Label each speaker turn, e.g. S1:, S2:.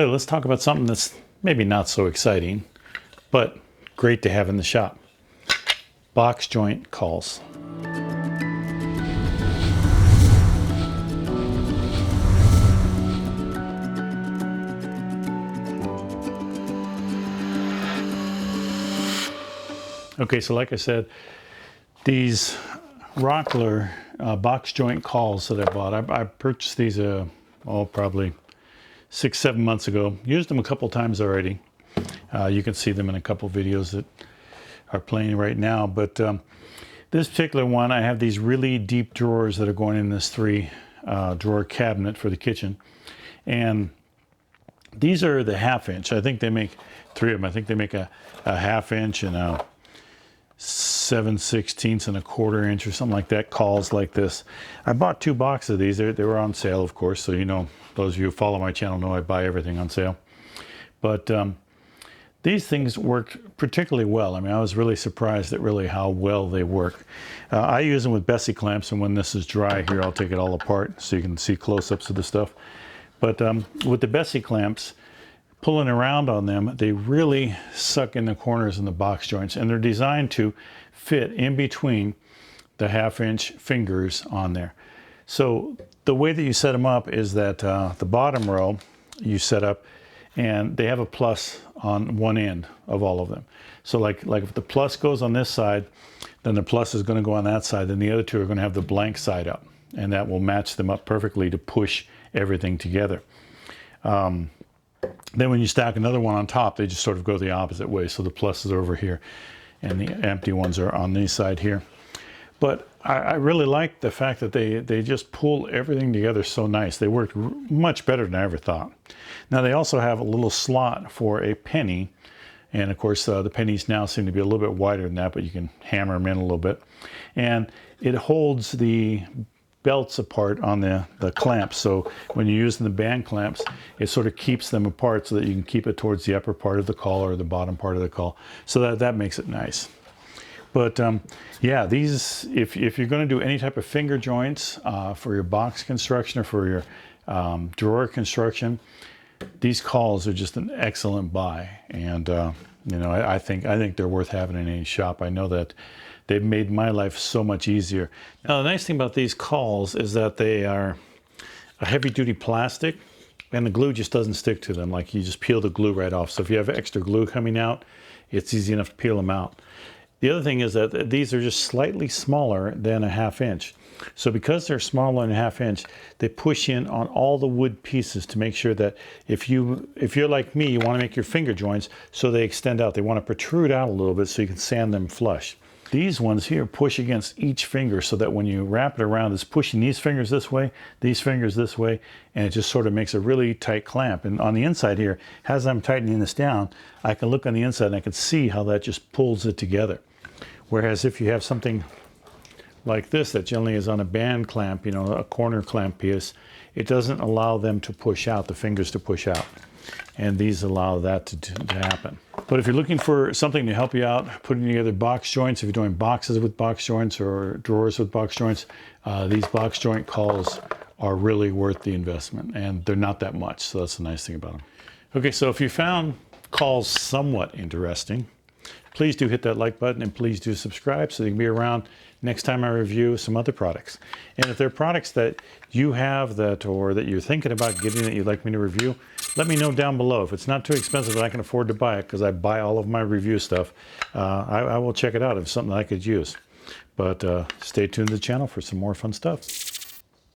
S1: Let's talk about something that's maybe not so exciting, but great to have in the shop. Box joint cauls. Okay, so like I said, these Rockler box joint cauls that I bought, I purchased these probably 6-7 months ago. Used them a couple times already. You can see them in a couple videos that are playing right now. But this particular one, I have these really deep drawers that are going in this 3-drawer cabinet for the kitchen. And these are the 1/2 inch. I think they make 3 of them. I think they make a 1/2 inch and a 7/16 and a 1/4 inch or something like that, cauls like this. I bought 2 boxes of these. They were on sale, of course, so you know, those of you who follow my channel know I buy everything on sale. But these things worked particularly well. I mean, I was really surprised at really how well they work. I use them with Bessie clamps, and when this is dry here, I'll take it all apart so you can see close-ups of the stuff. But with the Bessie clamps, pulling around on them, they really suck in the corners and the box joints, and they're designed to fit in between the 1/2 inch fingers on there. So the way that you set them up is that the bottom row you set up, and they have a plus on one end of all of them. So like if the plus goes on this side, then the plus is going to go on that side, then the other two are going to have the blank side up, and that will match them up perfectly to push everything together. Then when you stack another one on top, they just sort of go the opposite way. So the plus is over here and the empty ones are on this side here. But I really like the fact that they just pull everything together so nice. They worked much better than I ever thought. Now they also have a little slot for a penny. And of course the pennies now seem to be a little bit wider than that, but you can hammer them in a little bit. And it holds the belts apart on the clamps, so when you're using the band clamps, it sort of keeps them apart so that you can keep it towards the upper part of the caul or the bottom part of the caul, so that makes it nice. But yeah, these, if you're going to do any type of finger joints for your box construction or for your drawer construction, these cauls are just an excellent buy. And you know, I think they're worth having in any shop. I know that they've made my life so much easier. Now, the nice thing about these cauls is that they are a heavy-duty plastic, and the glue just doesn't stick to them. Like, you just peel the glue right off. So if you have extra glue coming out, it's easy enough to peel them out. The other thing is that these are just slightly smaller than a 1/2 inch. So because they're smaller than a 1/2 inch, they push in on all the wood pieces to make sure that if you're like me, you want to make your finger joints so they extend out. They want to protrude out a little bit so you can sand them flush. These ones here push against each finger so that when you wrap it around, it's pushing these fingers this way, these fingers this way, and it just sort of makes a really tight clamp. And on the inside here, as I'm tightening this down, I can look on the inside and I can see how that just pulls it together. Whereas if you have something like this that generally is on a band clamp, you know, a corner clamp piece, it doesn't allow them to push out, the fingers to push out. And these allow that to happen. But if you're looking for something to help you out putting together box joints, if you're doing boxes with box joints or drawers with box joints, these box joint cauls are really worth the investment, and they're not that much, so that's the nice thing about them. Okay, so if you found cauls somewhat interesting, please do hit that like button, and please do subscribe so you can be around next time I review some other products. And if there are products that you have or that you're thinking about getting that you'd like me to review, let me know down below. If it's not too expensive and I can afford to buy it, because I buy all of my review stuff, I will check it out if it's something I could use. But stay tuned to the channel for some more fun stuff.